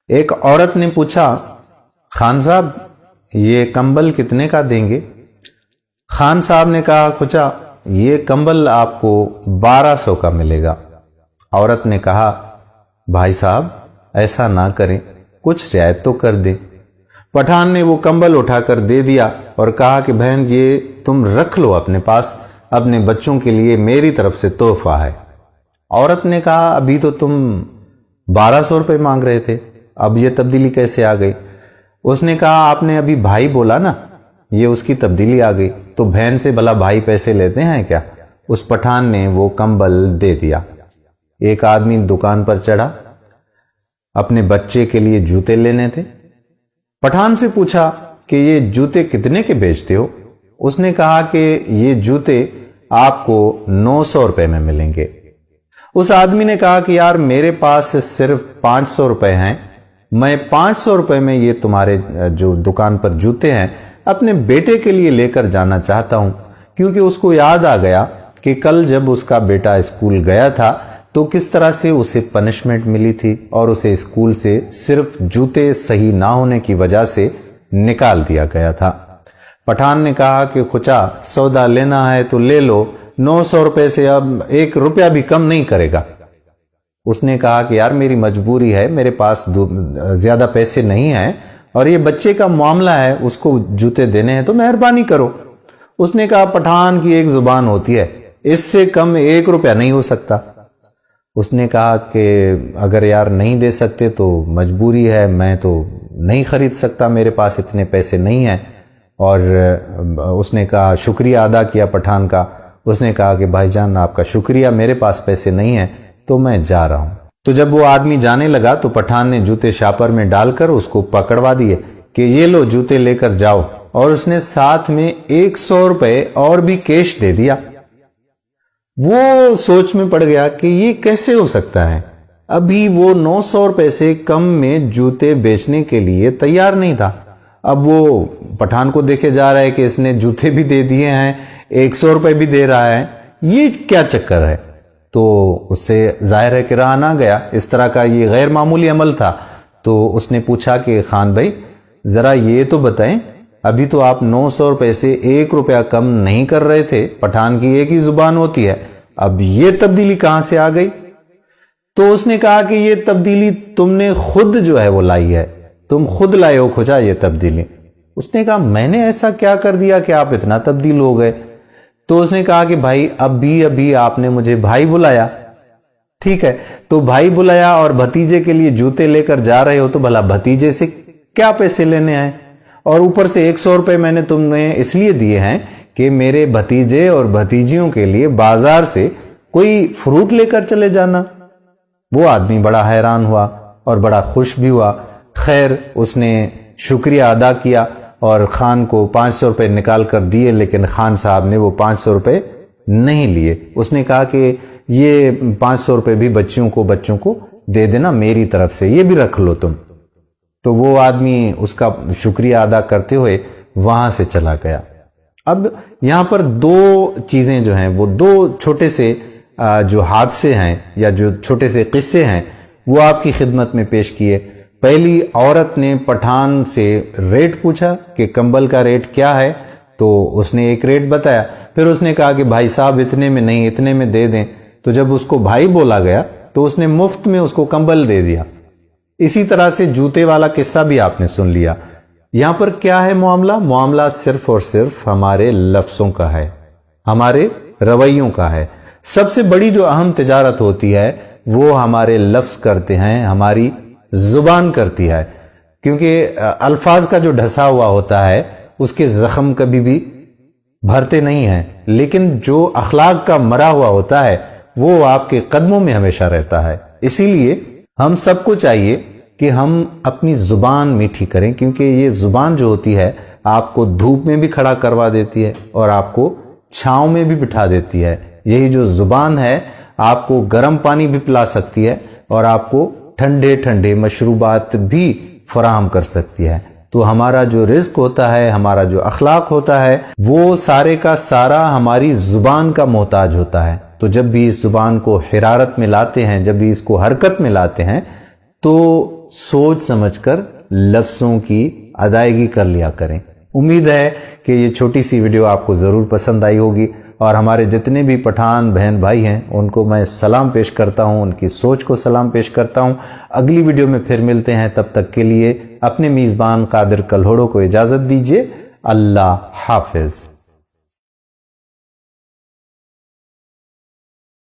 ایک عورت نے پوچھا، خان صاحب یہ کمبل کتنے کا دیں گے؟ خان صاحب نے کہا، کچا یہ کمبل آپ کو 1200 کا ملے گا۔ عورت نے کہا، بھائی صاحب ایسا نہ کریں، کچھ رعایت تو کر دیں۔ پٹھان نے وہ کمبل اٹھا کر دے دیا اور کہا کہ بہن یہ تم رکھ لو اپنے پاس، اپنے بچوں کے لیے میری طرف سے تحفہ ہے۔ عورت نے کہا، ابھی تو تم 1200 روپے مانگ رہے تھے، اب یہ تبدیلی کیسے آ گئی؟ اس نے کہا، آپ نے ابھی بھائی بولا نا، یہ اس کی تبدیلی آ گئی، تو بہن سے بھلا بھائی پیسے لیتے ہیں کیا؟ اس پٹھان نے وہ کمبل دے دیا۔ ایک آدمی دکان پر چڑھا، اپنے بچے کے لیے جوتے لینے تھے۔ پٹھان سے پوچھا کہ یہ جوتے کتنے کے بیچتے ہو؟ اس نے کہا کہ یہ جوتے آپ کو 900 روپے میں ملیں گے۔ اس آدمی نے کہا کہ یار میرے پاس صرف 500 روپے ہیں، میں 500 روپے میں یہ تمہارے جو دکان پر جوتے ہیں اپنے بیٹے کے لیے لے کر جانا چاہتا ہوں، کیونکہ اس کو یاد آ گیا کہ کل جب اس کا بیٹا اسکول گیا تھا تو کس طرح سے اسے پنشمنٹ ملی تھی اور اسے اسکول سے صرف جوتے صحیح نہ ہونے کی وجہ سے نکال دیا گیا تھا۔ پٹھان نے کہا کہ خچا سودا لینا ہے تو لے لو، 900 روپے سے اب 1 روپیہ بھی کم نہیں کرے گا۔ اس نے کہا کہ یار میری مجبوری ہے، میرے پاس زیادہ پیسے نہیں ہیں اور یہ بچے کا معاملہ ہے، اس کو جوتے دینے ہیں تو مہربانی کرو۔ اس نے کہا، پٹھان کی ایک زبان ہوتی ہے، اس سے کم 1 روپیہ نہیں ہو سکتا۔ اس نے کہا کہ اگر یار نہیں دے سکتے تو مجبوری ہے، میں تو نہیں خرید سکتا، میرے پاس اتنے پیسے نہیں ہیں۔ اور اس نے کہا، شکریہ ادا کیا پٹھان کا۔ اس نے کہا کہ بھائی جان آپ کا شکریہ، میرے پاس پیسے نہیں ہیں تو میں جا رہا ہوں۔ تو جب وہ آدمی جانے لگا تو پٹھان نے جوتے شاپر میں ڈال کر اس کو پکڑوا دیے کہ یہ لو جوتے لے کر جاؤ، اور اس نے ساتھ میں 100 روپے اور بھی کیش دے دیا۔ وہ سوچ میں پڑ گیا کہ یہ کیسے ہو سکتا ہے، ابھی وہ 900 روپے سے کم میں جوتے بیچنے کے لیے تیار نہیں تھا، اب وہ پٹھان کو دیکھے جا رہا ہے کہ اس نے جوتے بھی دے دیے ہیں، 100 روپے بھی دے رہا ہے، یہ کیا چکر ہے؟ تو اس سے ظاہر ہے کہ رہا نہ گیا، اس طرح کا یہ غیر معمولی عمل تھا۔ تو اس نے پوچھا کہ خان بھائی ذرا یہ تو بتائیں، ابھی تو آپ 900 روپے سے 1 روپیہ کم نہیں کر رہے تھے، پٹھان کی ایک ہی زبان ہوتی ہے، اب یہ تبدیلی کہاں سے آ گئی؟ تو اس نے کہا کہ یہ تبدیلی تم نے خود جو ہے وہ لائی ہے، تم خود لائے ہو کھچا یہ تبدیلی۔ اس نے کہا، میں نے ایسا کیا کر دیا کہ آپ اتنا تبدیل ہو گئے؟ تو اس نے کہا کہ بھائی ابھی آپ نے مجھے بھائی بلایا، ٹھیک ہے، تو بھائی بلایا اور بھتیجے کے لیے جوتے لے کر جا رہے ہو تو بھلا بھتیجے سے کیا پیسے لینے ہیں؟ اور اوپر سے 100 روپے میں نے تم نے اس لیے دیے ہیں کہ میرے بھتیجے اور بھتیجیوں کے لیے بازار سے کوئی فروٹ لے کر چلے جانا۔ وہ آدمی بڑا حیران ہوا اور بڑا خوش بھی ہوا۔ خیر اس نے شکریہ ادا کیا اور خان کو 500 روپے نکال کر دیے، لیکن خان صاحب نے وہ 500 روپے نہیں لیے۔ اس نے کہا کہ یہ 500 روپے بھی بچوں کو دے دینا میری طرف سے، یہ بھی رکھ لو تم۔ تو وہ آدمی اس کا شکریہ ادا کرتے ہوئے وہاں سے چلا گیا۔ اب یہاں پر 2 چیزیں جو ہیں، وہ 2 چھوٹے سے جو حادثے ہیں یا جو چھوٹے سے قصے ہیں وہ آپ کی خدمت میں پیش کیے۔ پہلی، عورت نے پٹھان سے ریٹ پوچھا کہ کمبل کا ریٹ کیا ہے، تو اس نے ایک ریٹ بتایا، پھر اس نے کہا کہ بھائی صاحب اتنے میں نہیں، اتنے میں دے دیں۔ تو جب اس کو بھائی بولا گیا تو اس نے مفت میں اس کو کمبل دے دیا۔ اسی طرح سے جوتے والا قصہ بھی آپ نے سن لیا۔ یہاں پر کیا ہے معاملہ صرف اور صرف ہمارے لفظوں کا ہے، ہمارے رویوں کا ہے۔ سب سے بڑی جو اہم تجارت ہوتی ہے وہ ہمارے لفظ کرتے ہیں، ہماری زبان کرتی ہے، کیونکہ الفاظ کا جو ڈھسا ہوا ہوتا ہے اس کے زخم کبھی بھی بھرتے نہیں ہیں، لیکن جو اخلاق کا مرا ہوا ہوتا ہے وہ آپ کے قدموں میں ہمیشہ رہتا ہے۔ اسی لیے ہم سب کو چاہیے کہ ہم اپنی زبان میٹھی کریں، کیونکہ یہ زبان جو ہوتی ہے آپ کو دھوپ میں بھی کھڑا کروا دیتی ہے اور آپ کو چھاؤں میں بھی بٹھا دیتی ہے۔ یہی جو زبان ہے آپ کو گرم پانی بھی پلا سکتی ہے اور آپ کو ٹھنڈے ٹھنڈے مشروبات بھی فراہم کر سکتی ہے۔ تو ہمارا جو رزق ہوتا ہے، ہمارا جو اخلاق ہوتا ہے، وہ سارے کا سارا ہماری زبان کا محتاج ہوتا ہے۔ تو جب بھی اس زبان کو حرارت میں لاتے ہیں، جب بھی اس کو حرکت میں لاتے ہیں، تو سوچ سمجھ کر لفظوں کی ادائیگی کر لیا کریں۔ امید ہے کہ یہ چھوٹی سی ویڈیو آپ کو ضرور پسند آئی ہوگی، اور ہمارے جتنے بھی پٹھان بہن بھائی ہیں ان کو میں سلام پیش کرتا ہوں، ان کی سوچ کو سلام پیش کرتا ہوں۔ اگلی ویڈیو میں پھر ملتے ہیں، تب تک کے لیے اپنے میزبان قادر کلہوڑو کو اجازت دیجیے۔ اللہ حافظ۔